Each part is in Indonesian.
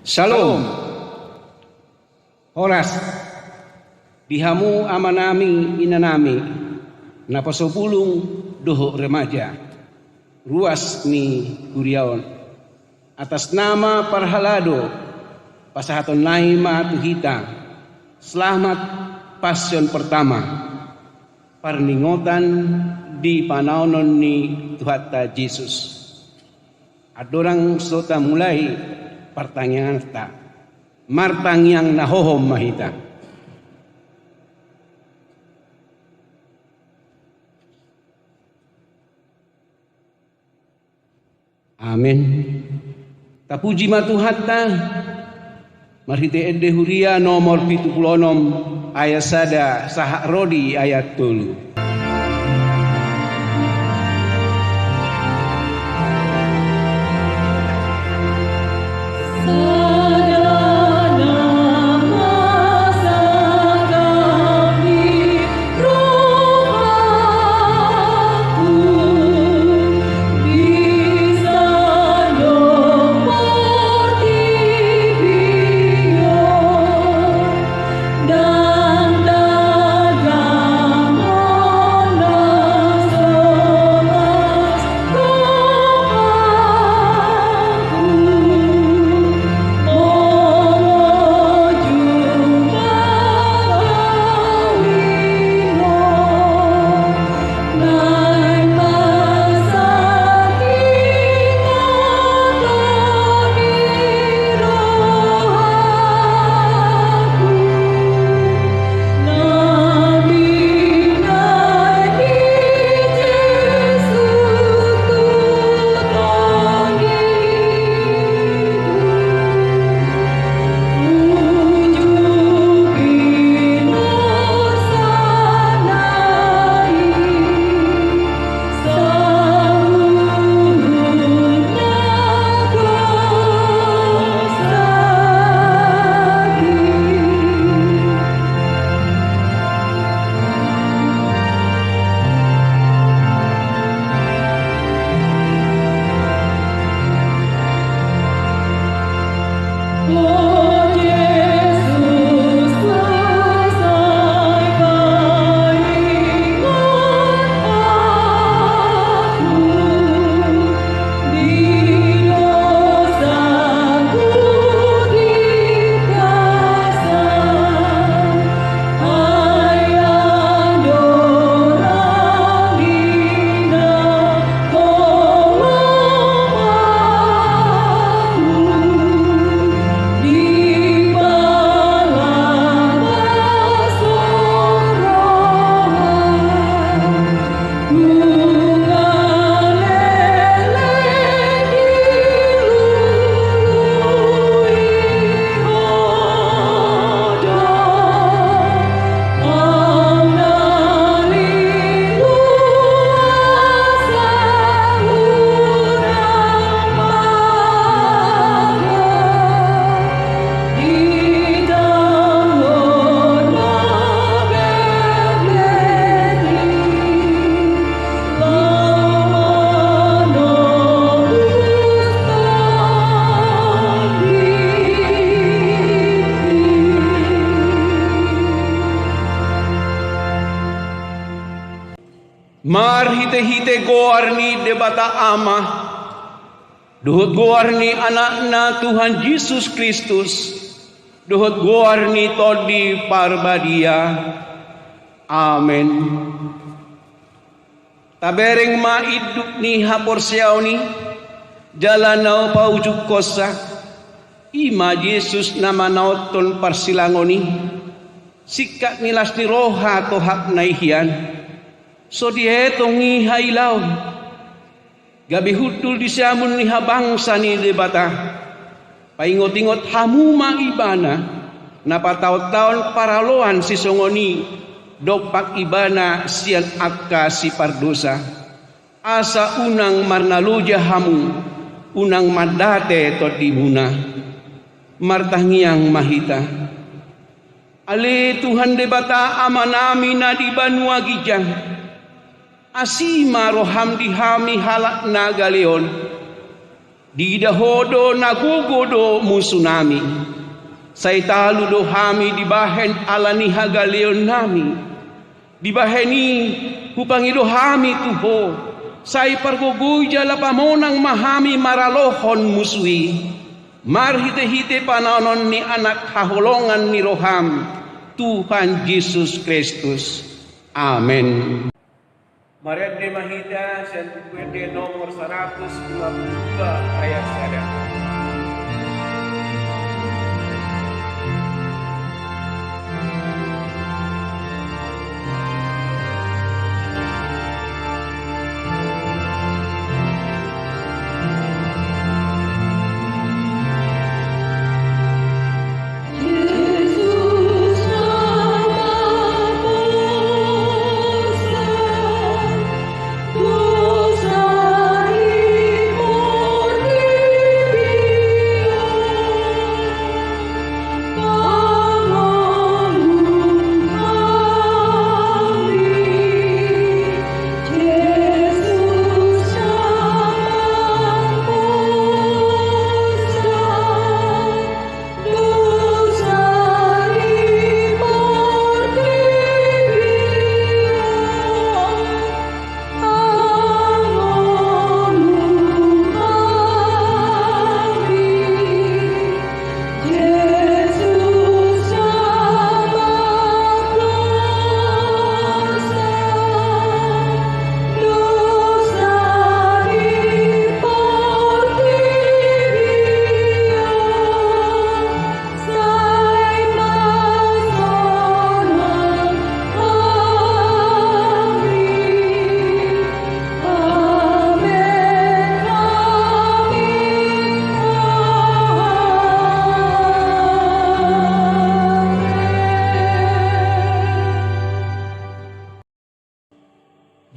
Shalom. Horas dihamu amanami inanami napasobulung doho remaja ruas ni Kuriaon atas nama Parhalado pasahaton naima tuhita selamat pasion pertama parningotan di panaonon ni Tuhata Yesus. Adorang sota mulai pertanyaan ta martang yang nahohom mahita. Amin. Tapuji matuhatta marhite ede huria nomor 76 ayat sada sahak rodi ayat 3. Mar hite-hite goarni debata ama dohot goarni anakna Tuhan Yesus Kristus dohot goarni todi parbadia. Amen. Tabereng maiduk ni haporsiaw ni jalanaw paujuk kosa ima Yesus namanaw ton parsilangoni sikat nilas ni roha tohak naihian. So dihetong ngihailaw gabi hudul di siamun ni habangsa ni debata paingot-ingot hamuma ibana napataw-taon paraloan si songoni dopak ibana sian akka si pardosa asa unang marnaluja hamu unang madate to dimuna martangiang mahita ale Tuhan debata amanami na di banua gijang asima roham dihami halak na galeon Di dahodo nagugodo musunami. Say talo do hami di bahen alani hagaleon nami. Di baheni hupangido hami tuho. Say parguguy jala pamonang mahami maralohon musui. Marhite-hite pananon ni anak hahulongan ni roham Tuhan Yesus Kristus. Amin. Maria de Mahida, Santukwede nomor 122 ayat 1.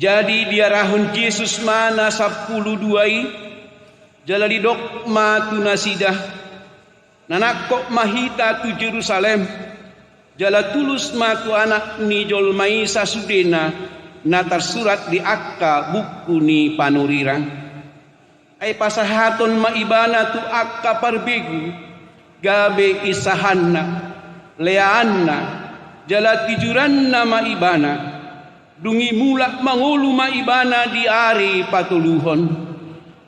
Jadi dia rahun Yesus mana 12 jalali dokma tunasidah nanakok mahita tu Jerusalem jala tulus matu anak ni jolmai sasudena na tersurat di akka buku ni panurirang ay pasahaton maibana tu akka parbegu gabe isahanna leanna jala tijuranna maibana dungi mulak mangulu maibana di ari patuluhon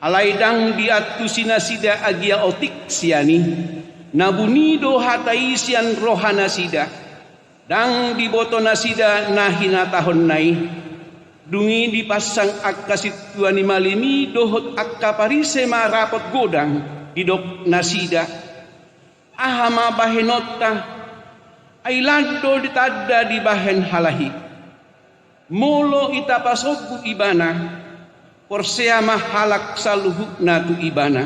alaidang diatu sinasida agia otik siani nabunido hatai sian rohana sida dang diboto nasida nahina tahon nai dungi dipasang akka situani malimi dohot akka parise marapot godang didok nasida ahama bahenota ay lado ditadda di bahen halahi molo ita pasogu ibana porsea mahalak saluhuk na tu ibana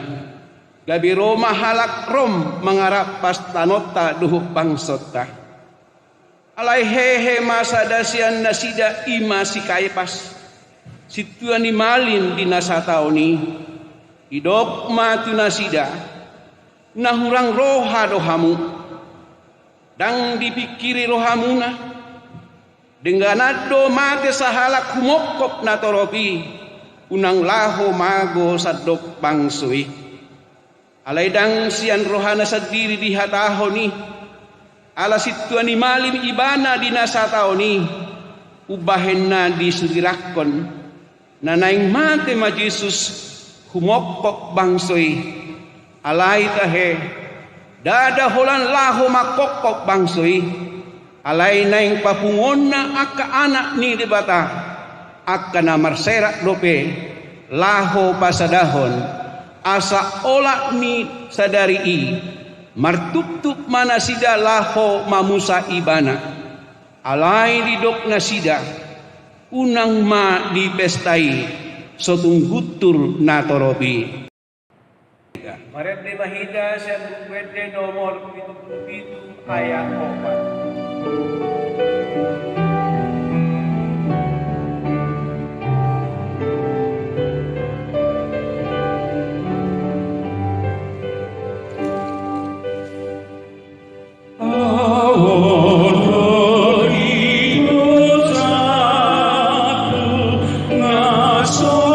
gabi roma halak rom mangarap pastanota duhuk pangsota alai hehe masa dasian nasida ima si kaipas situan ni malin di nasataoni idok matu nasida nahurang roha dohamu dang dipikiri rohamuna dengan ado mate sahalak humokop natoropi unang laho mago sadok bangsui alaidang sian rohana sadiri di hatahoni ala situani malim ibana di nasataoni ubahenna di sugirakon nanaing mate ma Jesus humokop bangsui alai tahe dada holan laho makokop bangsui alay naing papungon na akka anak ni debata akka na marserak dope laho pasadahon asa ola ni sadari martup-tup mana sida laho mamusa ibana alay didok na sida unang ma di pestai sotung gutur na torobi. Maria de Mahida, Santukwede nomor 77 ayat 4. Nasod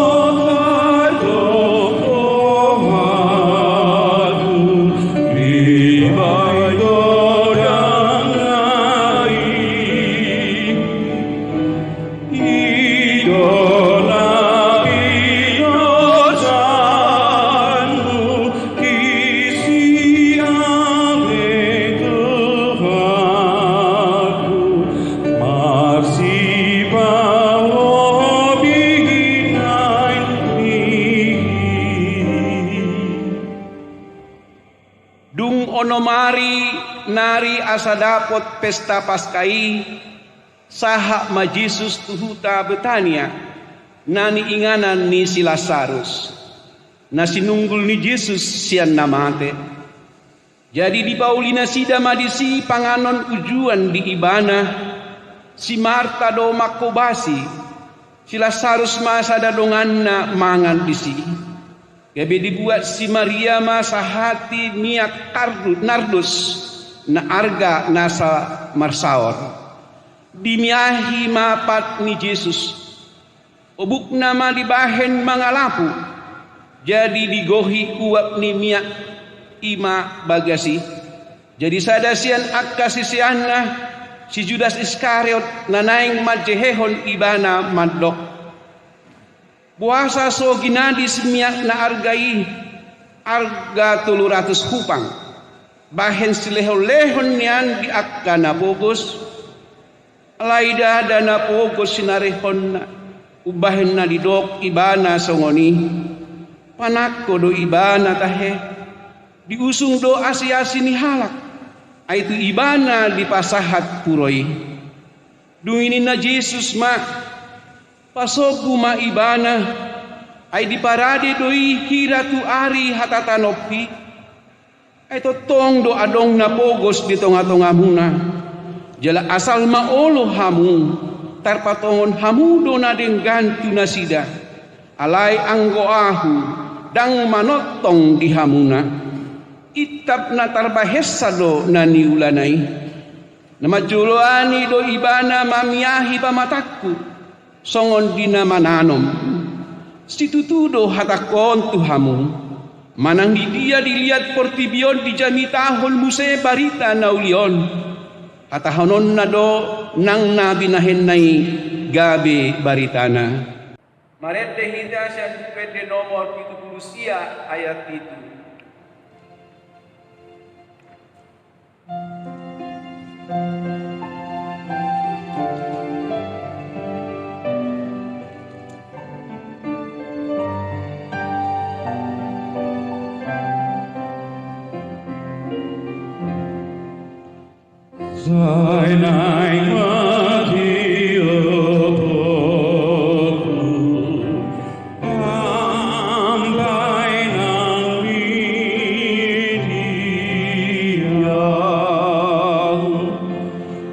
Dung onomari nari asa dapot pesta paskai saha ma Jesus tuhuta Betania nani inganan ni si Lazarus na sinunggul ni Jesus sian namate. Jadi di Paulina sida madisi panganon ujuan di ibana si Marta do makobasi si Lazarus masa dadongan na mangan disi. Gabe dibuat si Maria masa hati niat nardus na arga nasa marsaor. Dimiahi mapat ni Jesus. Obuk nama dibahen mangalapu. Jadi digohi uap ni miak ima bagasi. Jadi sadasian akasisianna si Judas Iskariot nanaing majehehon ibana madlok. Puasa so ginadis miak na argai arga 300 hupang. Bahen silehon-lehon nian di akka na pogos. Alaida dana pogos sinarehon na. Ubahen na didok ibana songoni. Panako do ibana tahe. Diusung do asi-asi ni halak. Aitu ibana di pasahat puroi. Dunginin na Jesus ma. Pasobu ma ibana ay di parade doi hiratu ari hatatanopi ay totong do adong na pogos di tonga-tonga muna jala asal maolo hamu tarpatongon hamu do na denggantu na sida alay anggo ahu dang manotong di hamuna itap na tarbahesa do na niulanay na majuloani do ibana mamiyahi pamatakku songon dina mananom situtudo hatakon tuhamu manang di dia dilihat portibion di jami tahol muse barita naulion hatahonon na do nang nabinahen nay gabi baritana. Maret de hida siya pwede nomor 70 ayat itu. Zainai Maria Boku Ambai nang Lidia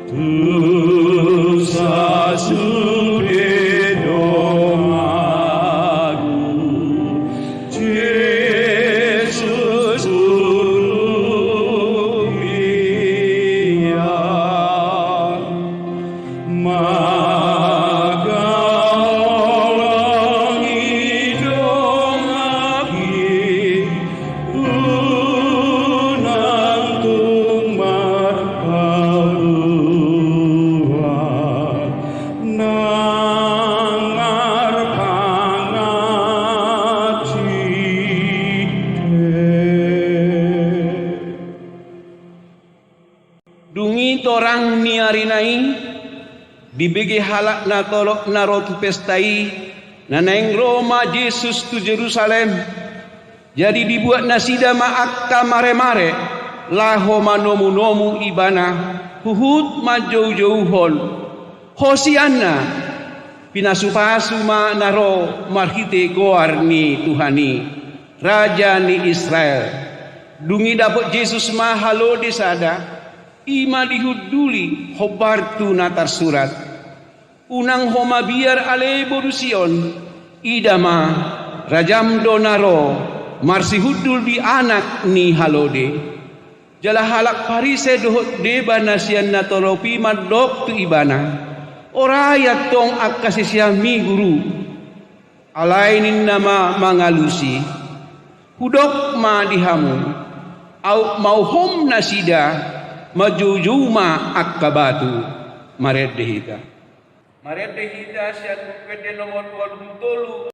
Tu sa supedo magu Jesus Dungi torang niarinai dibegi halak na tolok na rotu pestai na naing Roma Jesus tu Jerusalem jadi dibuat nasida maakta mare-mare laho manomu-nomu ibana huhut majau-jauhon Hosianna pinasupasu ma naro marhite goar ni Tuhani Raja ni Israel dungi dapat Jesus mahalo disada ima dihuduli hobartu natar surat unang homa biar ale borusion idama rajam donaro marsi hudul di anak ni halode jala halak parise dohot deba nasian natoropi madok tu ibana orayat tong akasisiami guru alainin nama mangalusi hudok ma dihamu au mauhom nasida majujuma akabatu maret dehita siya pwede nomor 23.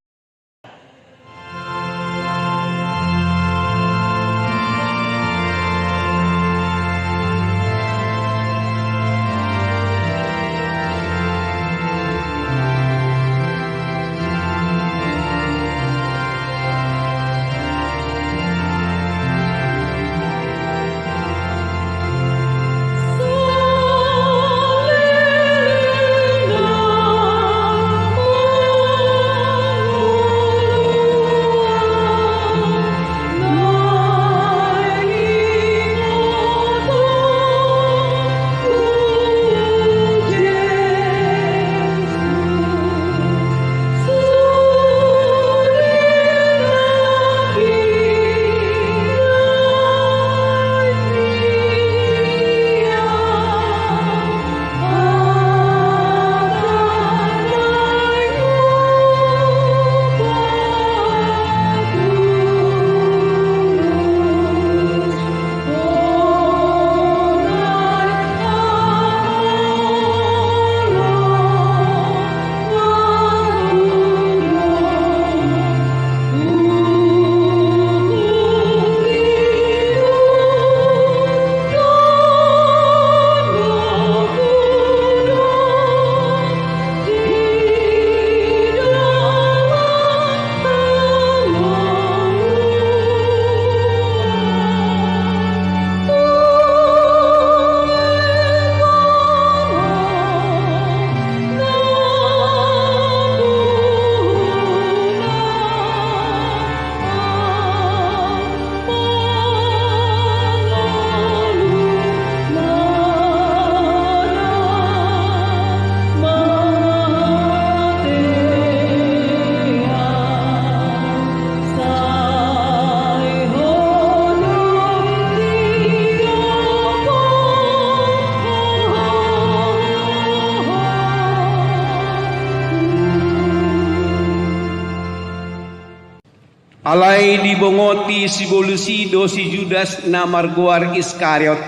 Alai dibongoti si bolusido si Judas na margoar Iskariot.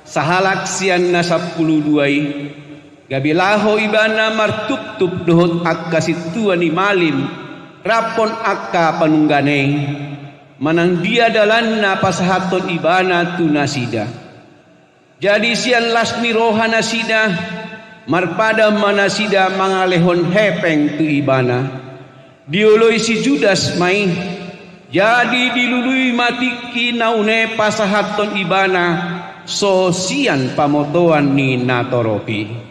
Sahalak sian na 12. Gabilaho ibana martup-tup dohot akka situan ni malim. Rapon akka panungganay. Manang dia dalan na pasahaton ibana tu nasida. Jadi sian lasmi roha nasida. Marpada manasida mangalehon hepeng tu ibana. Diuloy si Judas may. Jadi dilului matiki naune pasahaton ibana. So sian pamotoan ni natoropi.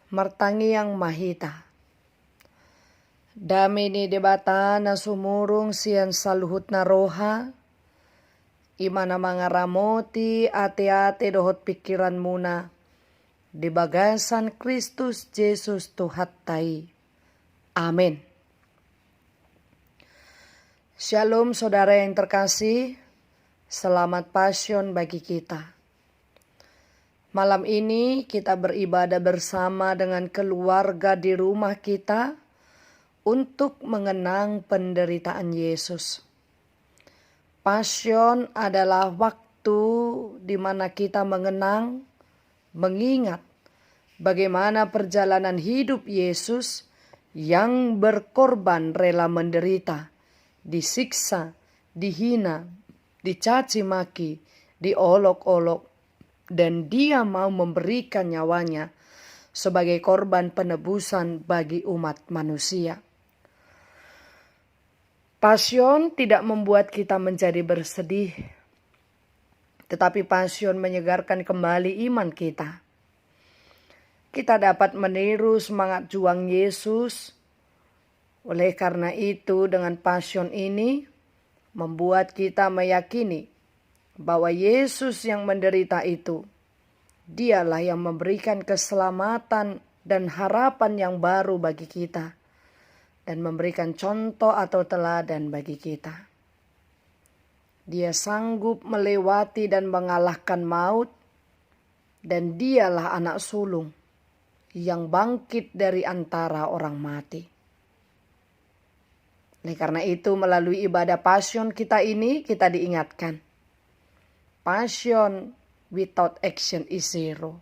Martangiang mahita. Dami ni debata na sumurong siyan saluhut na roha. Imana mga ramoti ate-ate dohot pikiran muna. Di bagasan Kristus Jesus tuhatay. Amen. Shalom saudara yang terkasih. Selamat Passion bagi kita. Malam ini kita beribadah bersama dengan keluarga di rumah kita untuk mengenang penderitaan Yesus. Passion adalah waktu di mana kita mengenang, mengingat bagaimana perjalanan hidup Yesus yang berkorban rela menderita, disiksa, dihina, dicaci maki, diolok-olok, dan dia mau memberikan nyawanya sebagai korban penebusan bagi umat manusia. Passion tidak membuat kita menjadi bersedih, tetapi passion menyegarkan kembali iman kita. Kita dapat meniru semangat juang Yesus. Oleh karena itu, dengan passion ini membuat kita meyakini bahwa Yesus yang menderita itu, dialah yang memberikan keselamatan dan harapan yang baru bagi kita, dan memberikan contoh atau teladan bagi kita. Dia sanggup melewati dan mengalahkan maut, dan dialah anak sulung yang bangkit dari antara orang mati. Oleh karena itu, melalui ibadah Passion kita ini, kita diingatkan, passion without action is zero.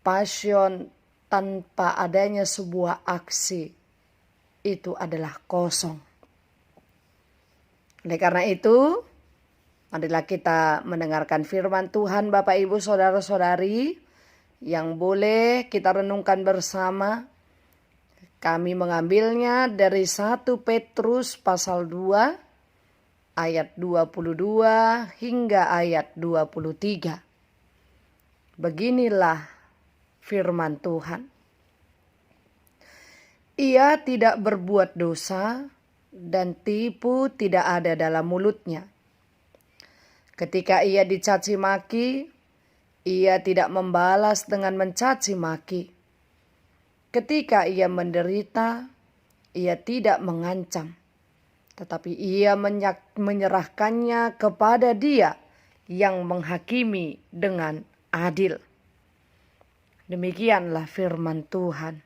Passion tanpa adanya sebuah aksi itu adalah kosong. Oleh karena itu, marilah kita mendengarkan firman Tuhan Bapak Ibu Saudara-saudari yang boleh kita renungkan bersama. Kami mengambilnya dari 1 Petrus pasal 2 ayat 22 hingga ayat 23. Beginilah firman Tuhan. Ia tidak berbuat dosa dan tipu tidak ada dalam mulutnya. Ketika ia dicaci maki, ia tidak membalas dengan mencaci maki. Ketika ia menderita, ia tidak mengancam, tetapi ia menyerahkannya kepada Dia yang menghakimi dengan adil. Demikianlah firman Tuhan.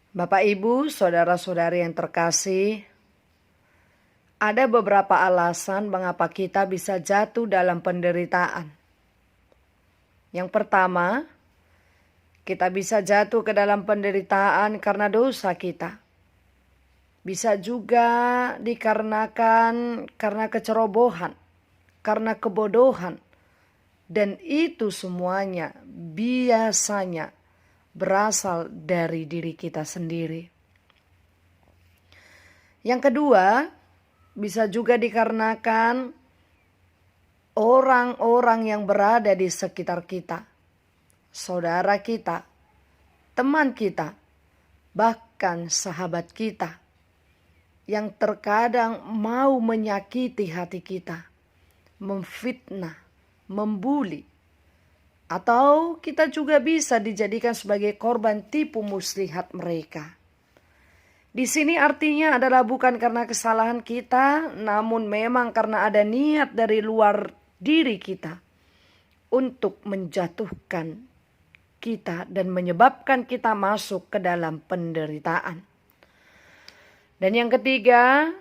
Bapak, Ibu, saudara-saudari yang terkasih, ada beberapa alasan mengapa kita bisa jatuh dalam penderitaan. Yang pertama, kita bisa jatuh ke dalam penderitaan karena dosa kita. Bisa juga dikarenakan karena kecerobohan, karena kebodohan. Dan itu semuanya biasanya berasal dari diri kita sendiri. Yang kedua, bisa juga dikarenakan orang-orang yang berada di sekitar kita. Saudara kita, teman kita, bahkan sahabat kita. Yang terkadang mau menyakiti hati kita, memfitnah, membuli. Atau kita juga bisa dijadikan sebagai korban tipu muslihat mereka. Di sini artinya adalah bukan karena kesalahan kita, namun memang karena ada niat dari luar diri kita untuk menjatuhkan kita dan menyebabkan kita masuk ke dalam penderitaan. Dan yang ketiga,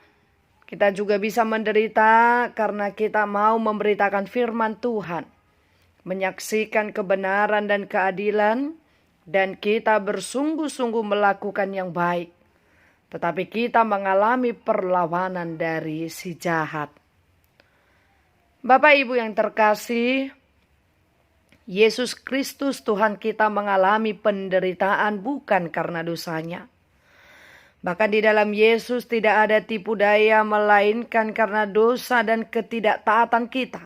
kita juga bisa menderita karena kita mau memberitakan firman Tuhan, menyaksikan kebenaran dan keadilan, dan kita bersungguh-sungguh melakukan yang baik. Tetapi kita mengalami perlawanan dari si jahat. Bapak Ibu yang terkasih, Yesus Kristus Tuhan kita mengalami penderitaan bukan karena dosanya. Bahkan di dalam Yesus tidak ada tipu daya melainkan karena dosa dan ketidaktaatan kita.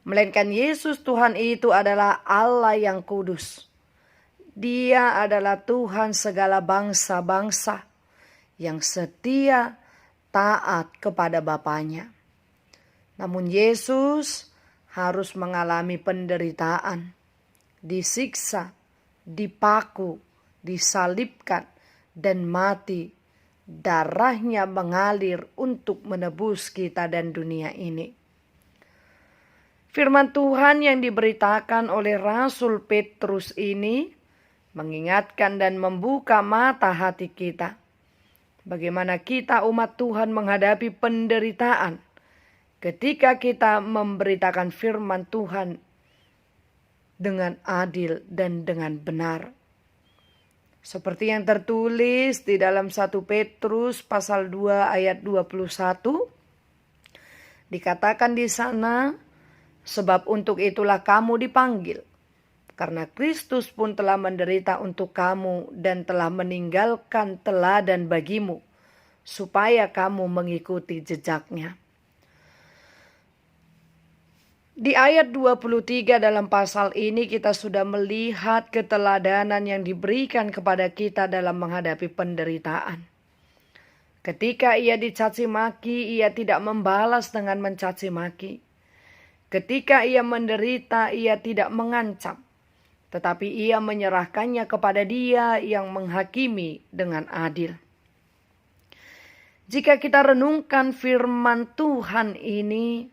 Melainkan Yesus Tuhan itu adalah Allah yang kudus. Dia adalah Tuhan segala bangsa-bangsa yang setia taat kepada Bapanya. Namun Yesus harus mengalami penderitaan, disiksa, dipaku, disalibkan, dan mati. Darahnya mengalir untuk menebus kita dan dunia ini. Firman Tuhan yang diberitakan oleh Rasul Petrus ini mengingatkan dan membuka mata hati kita. Bagaimana kita umat Tuhan menghadapi penderitaan ketika kita memberitakan firman Tuhan dengan adil dan dengan benar. Seperti yang tertulis di dalam 1 Petrus pasal 2 ayat 21. Dikatakan di sana, sebab untuk itulah kamu dipanggil. Karena Kristus pun telah menderita untuk kamu dan telah meninggalkan teladan bagimu, supaya kamu mengikuti jejaknya. Di ayat 23 dalam pasal ini kita sudah melihat keteladanan yang diberikan kepada kita dalam menghadapi penderitaan. Ketika ia dicaci maki, ia tidak membalas dengan mencaci maki. Ketika ia menderita, ia tidak mengancam. Tetapi ia menyerahkannya kepada Dia yang menghakimi dengan adil. Jika kita renungkan firman Tuhan ini,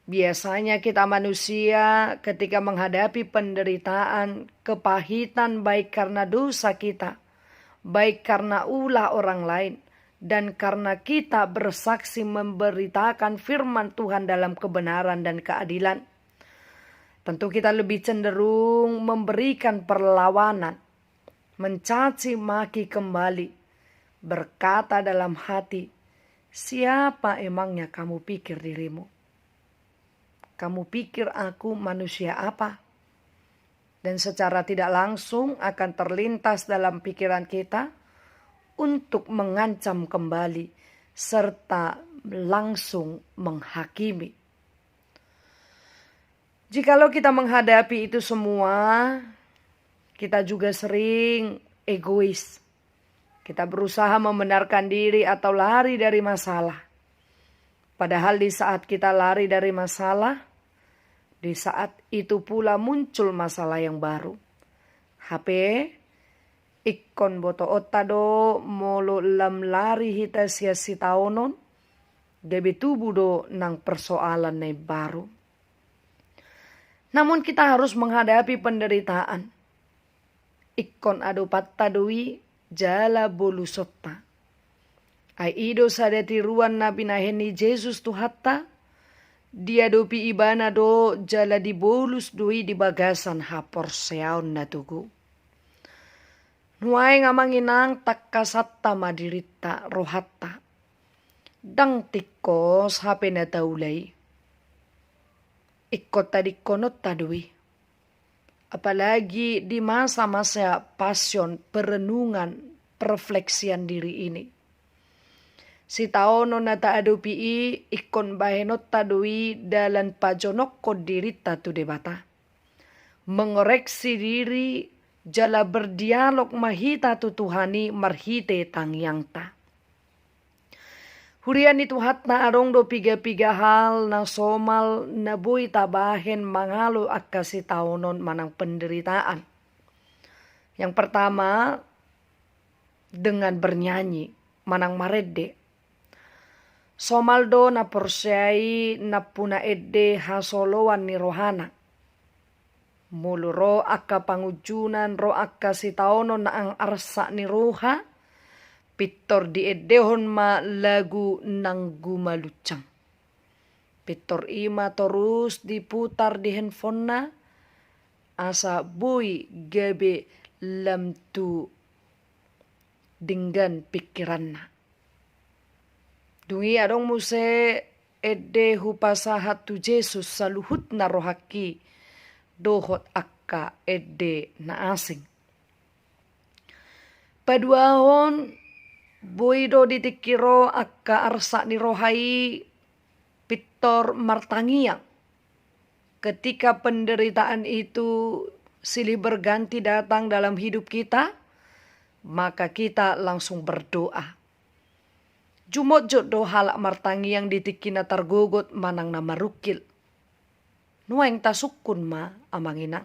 biasanya kita manusia ketika menghadapi penderitaan, kepahitan baik karena dosa kita, baik karena ulah orang lain, dan karena kita bersaksi memberitakan firman Tuhan dalam kebenaran dan keadilan. Tentu kita lebih cenderung memberikan perlawanan, mencaci maki kembali, berkata dalam hati, siapa emangnya kamu pikir dirimu? Kamu pikir aku manusia apa? Dan secara tidak langsung akan terlintas dalam pikiran kita untuk mengancam kembali serta langsung menghakimi. Jikalau kita menghadapi itu semua, kita juga sering egois. Kita berusaha membenarkan diri atau lari dari masalah. Padahal di saat kita lari dari masalah, di saat itu pula muncul masalah yang baru. HP, ikon boto otado molo lam lari hita sia-si taonon, debe tubuh do nang persoalan na baru. Namun kita harus menghadapi penderitaan. Ikon ado pattadui jala bolu sotta. Ai ido sadati ruan nabi naheni Yesus tuhatta. Dia dopi ibana do jala di bolus doi di bagasan hapor seaon na tugu. Nuai ngamanginang takkasatta madirita rohatta. Dang tikos hape na taulay. Ikot tadi konot tadui. Apalagi di masa-masa passion, perenungan, perfleksian diri ini. Si taono na taadupi ikon bahenot tadui dalan pajonok ko diri tatu debata. Mengoreksi diri jala berdialog mahita tutuhani marhite tangyang ta. Hurian itu hatna arong do piga-piga hal na somal na buy tabahen mangalo akasi taonon manang penderitaan. Yang pertama, dengan bernyanyi manang marede. Somaldo na porsyai na puna edde hasolowan ni rohana. Mulu ro akka pangujunan ro akka si taonon na ang arsa ni roha. Pitor di edehon ma lagu nang gumalucang. Pitor ima terus diputar di handphone na. Asa boy gabe lam tu dinggan pikiran na. Dungi adong muse ede hupasahat tu Jesus saluhut na rohaki. Dohot akka ede na asing. Paduahon boydo ditikiro akka arsa ni rohai pitor martangiang. Ketika penderitaan itu silih berganti datang dalam hidup kita, maka kita langsung berdoa. Jumot jodoh halak martangiang ditikina targogot manang na marukil. Nueng tasukun ma amanginang.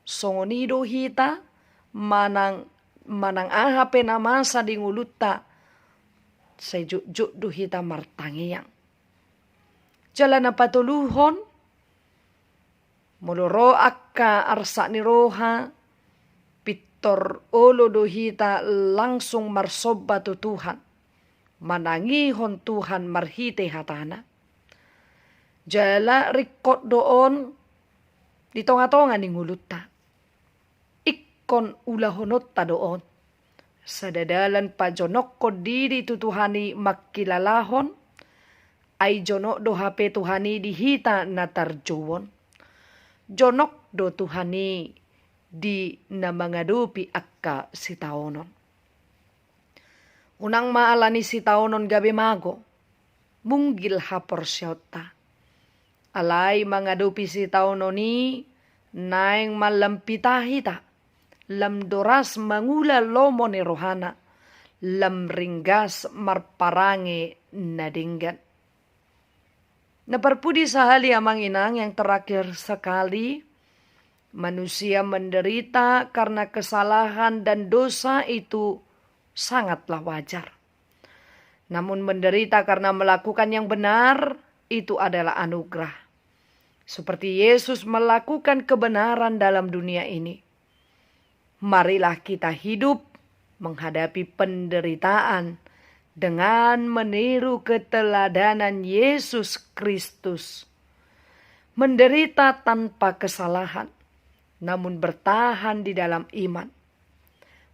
Songonido hita manang ahape na masa di nguluta sejuk duhita martangiang. Jalan na patuluhon muluro akka arsa ni roha pitor olo duhita langsung marsoba tu Tuhan. Manangihon Tuhan marhite hatana. Jala rikot doon di tonga-tonga ni nguluta. Kon ulahonot ta doon. Sa dadalan pa jonok ko diri tutuhani makilalahon, ay jonok do hape tuhani dihita na tarjuwon. Jonok do tuhani di na mangadupi akka si taonon. Unang maalani si taonon gabi mago, munggil hapor siyota. Alay mangadupi si taononi, naeng malampitahita. Lam doras mangula lomo ni rohana, lam ringgas marparange nadinggan. Naparpudi sahali amang inang yang terakhir sekali, manusia menderita karena kesalahan dan dosa itu sangatlah wajar. Namun menderita karena melakukan yang benar itu adalah anugerah. Seperti Yesus melakukan kebenaran dalam dunia ini. Marilah kita hidup menghadapi penderitaan dengan meniru keteladanan Yesus Kristus. Menderita tanpa kesalahan, namun bertahan di dalam iman.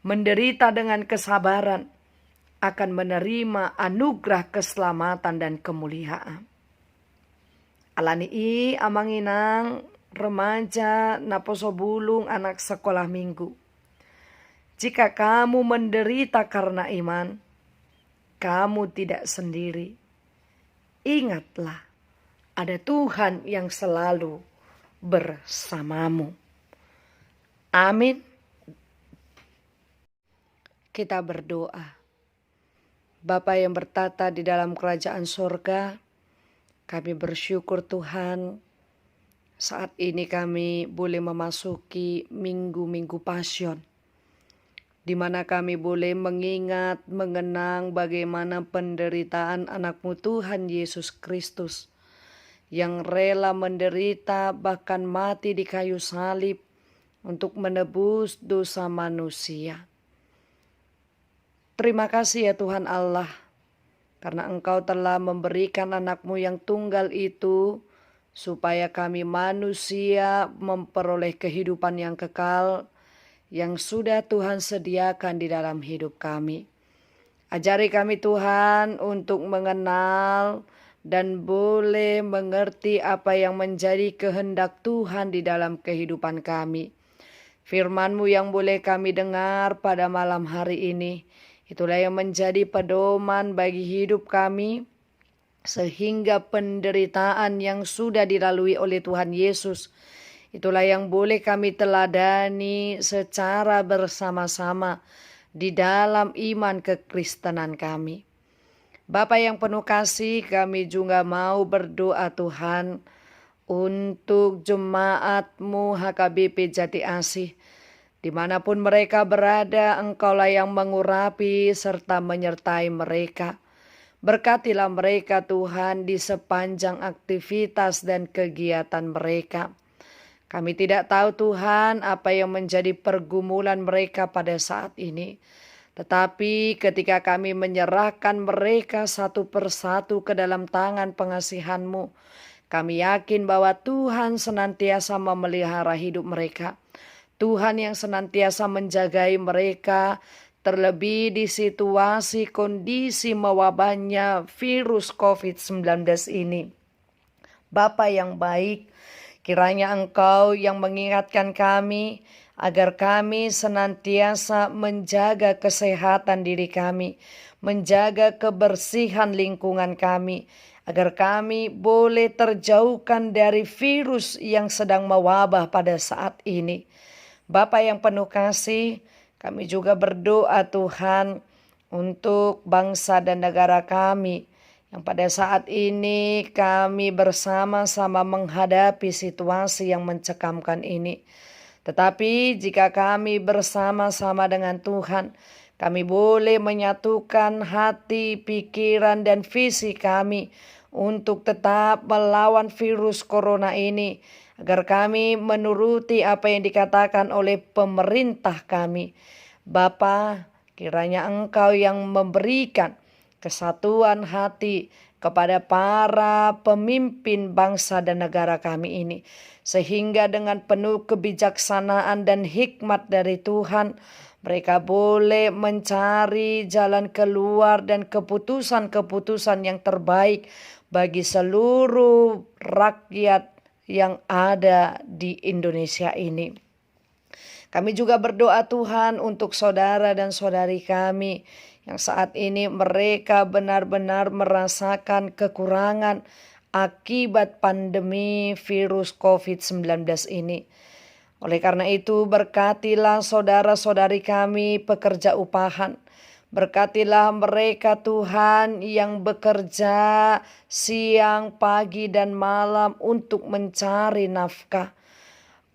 Menderita dengan kesabaran, akan menerima anugerah keselamatan dan kemuliaan. Alani amang inang remaja naposo bulung anak sekolah minggu. Jika kamu menderita karena iman, kamu tidak sendiri. Ingatlah, ada Tuhan yang selalu bersamamu. Amin. Kita berdoa. Bapa yang bertata di dalam kerajaan sorga, kami bersyukur Tuhan, saat ini kami boleh memasuki minggu-minggu Pasion, di mana kami boleh mengingat, mengenang bagaimana penderitaan anak-Mu Tuhan Yesus Kristus, yang rela menderita bahkan mati di kayu salib untuk menebus dosa manusia. Terima kasih ya Tuhan Allah, karena Engkau telah memberikan anak-Mu yang tunggal itu, supaya kami manusia memperoleh kehidupan yang kekal, yang sudah Tuhan sediakan di dalam hidup kami. Ajari kami Tuhan untuk mengenal dan boleh mengerti apa yang menjadi kehendak Tuhan di dalam kehidupan kami. Firman-Mu yang boleh kami dengar pada malam hari ini, itulah yang menjadi pedoman bagi hidup kami, sehingga penderitaan yang sudah dilalui oleh Tuhan Yesus, itulah yang boleh kami teladani secara bersama-sama di dalam iman kekristenan kami. Bapa yang penuh kasih, kami juga mau berdoa Tuhan untuk jemaat-Mu HKBP Jati Asih. Dimanapun mereka berada, Engkaulah yang mengurapi serta menyertai mereka. Berkatilah mereka Tuhan di sepanjang aktivitas dan kegiatan mereka. Kami tidak tahu Tuhan apa yang menjadi pergumulan mereka pada saat ini. Tetapi ketika kami menyerahkan mereka satu persatu ke dalam tangan pengasihan-Mu, kami yakin bahwa Tuhan senantiasa memelihara hidup mereka. Tuhan yang senantiasa menjagai mereka, terlebih di situasi kondisi mewabahnya virus COVID-19 ini. Bapa yang baik, kiranya Engkau yang mengingatkan kami, agar kami senantiasa menjaga kesehatan diri kami, menjaga kebersihan lingkungan kami, agar kami boleh terjauhkan dari virus yang sedang mewabah pada saat ini. Bapa yang penuh kasih, kami juga berdoa Tuhan untuk bangsa dan negara kami, yang pada saat ini kami bersama-sama menghadapi situasi yang mencekamkan ini. Tetapi jika kami bersama-sama dengan Tuhan, kami boleh menyatukan hati, pikiran, dan visi kami untuk tetap melawan virus corona ini, agar kami menuruti apa yang dikatakan oleh pemerintah kami. Bapa, kiranya Engkau yang memberikan kesatuan hati kepada para pemimpin bangsa dan negara kami ini, sehingga dengan penuh kebijaksanaan dan hikmat dari Tuhan, mereka boleh mencari jalan keluar dan keputusan-keputusan yang terbaik bagi seluruh rakyat yang ada di Indonesia ini. Kami juga berdoa Tuhan untuk saudara dan saudari kami yang saat ini mereka benar-benar merasakan kekurangan akibat pandemi virus COVID-19 ini. Oleh karena itu, berkatilah saudara-saudari kami pekerja upahan. Berkatilah mereka Tuhan yang bekerja siang, pagi, dan malam untuk mencari nafkah.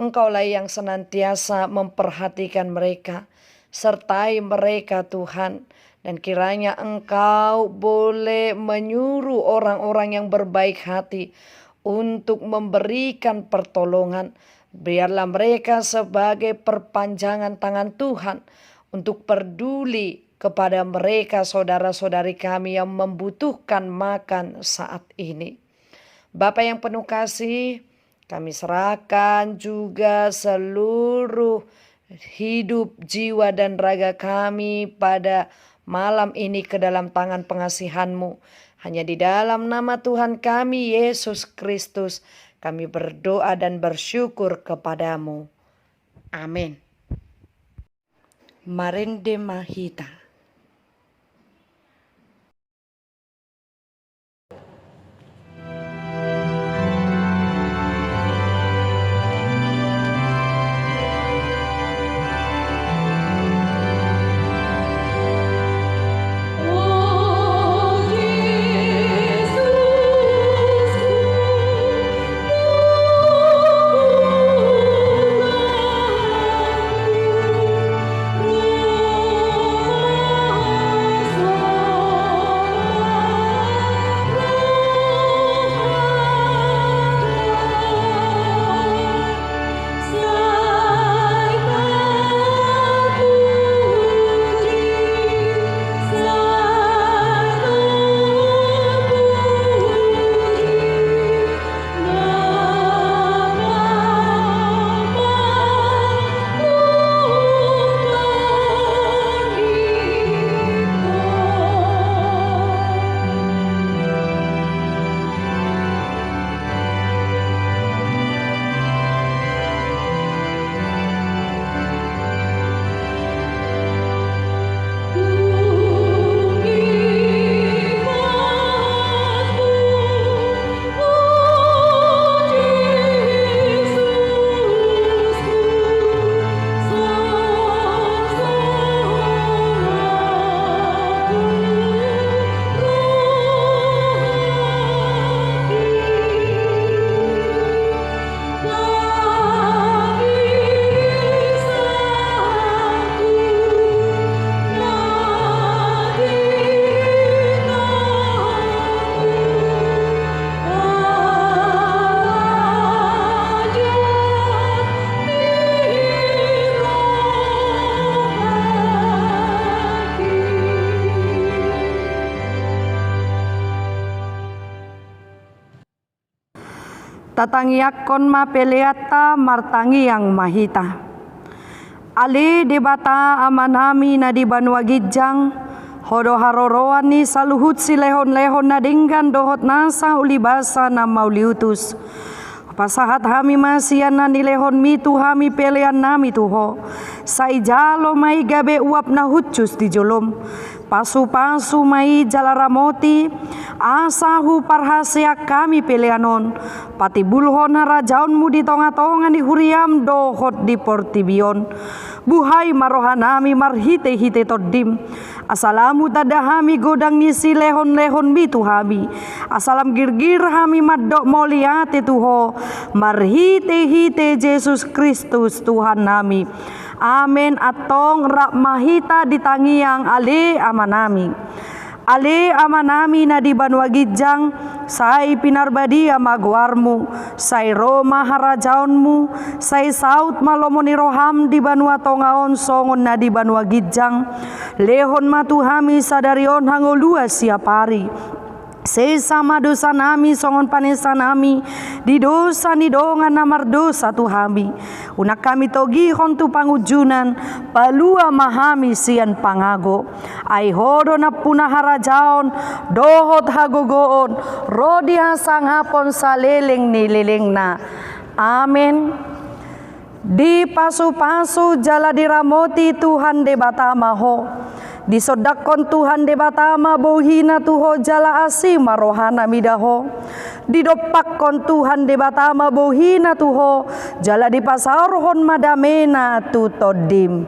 Engkaulah yang senantiasa memperhatikan mereka. Sertai mereka Tuhan. Dan kiranya Engkau boleh menyuruh orang-orang yang berbaik hati untuk memberikan pertolongan. Biarlah mereka sebagai perpanjangan tangan Tuhan untuk peduli kepada mereka saudara-saudari kami yang membutuhkan makan saat ini. Bapa yang penuh kasih, kami serahkan juga seluruh hidup, jiwa, dan raga kami pada malam ini ke dalam tangan pengasihan-Mu. Hanya di dalam nama Tuhan kami Yesus Kristus kami berdoa dan bersyukur kepadamu. Amin. Marende Mahita. tatangiakon mapeleata martangi yang mahita. Ali debata amanami na di Banua Gijang, hodo haroroan ni saluhut si lehon-lehon na dinggan dohot nasa ulibasa na mauliutus. Pasahat hami masian na nilehon mitu hami pelean nami tuho. Sa ijalo may gabe uap na hutsus di jolom. Pasu-pasu may jalaramoti. Asahu parhasya kami peleanon. Pati bulhon na rajaunmu di tonga-tonga ni huriam dohot di portibion. Buhay marohanami marhite-hite todim. Asalamu tadahami godang nisi lehon-lehon mitu hami. Asalam girgir hami madok moliate tuho. Marhite-hite Yesus Kristus Tuhan nami. Amin atong rak mahita ditangiang ale amanami. Ale amanami na di Banua Gijang, say pinarbadia magwarmu, say Roma harajaonmu, say saut malomoni roham di Banua Tongaon songon na di Banua Gijang, lehon matuhami sadarion hangolua siapari. Sesama dosa nami songon panesa nami di dosa ni dongan namar dosa tuhami. Unak kami togi hontu pangujunan palua mahami sian pangago. Ai hodo na punah harajaon dohot hagogoon rodi hasang hapon saleleng ni leleng na. Amin. Di pasu-pasu jala diramoti Tuhan de batamaho. Disodakon Tuhan de batama bohina tuho jala asima rohana midaho. Didopakon Tuhan de batama bohina tuho jala di pasarhon madamena tutodim.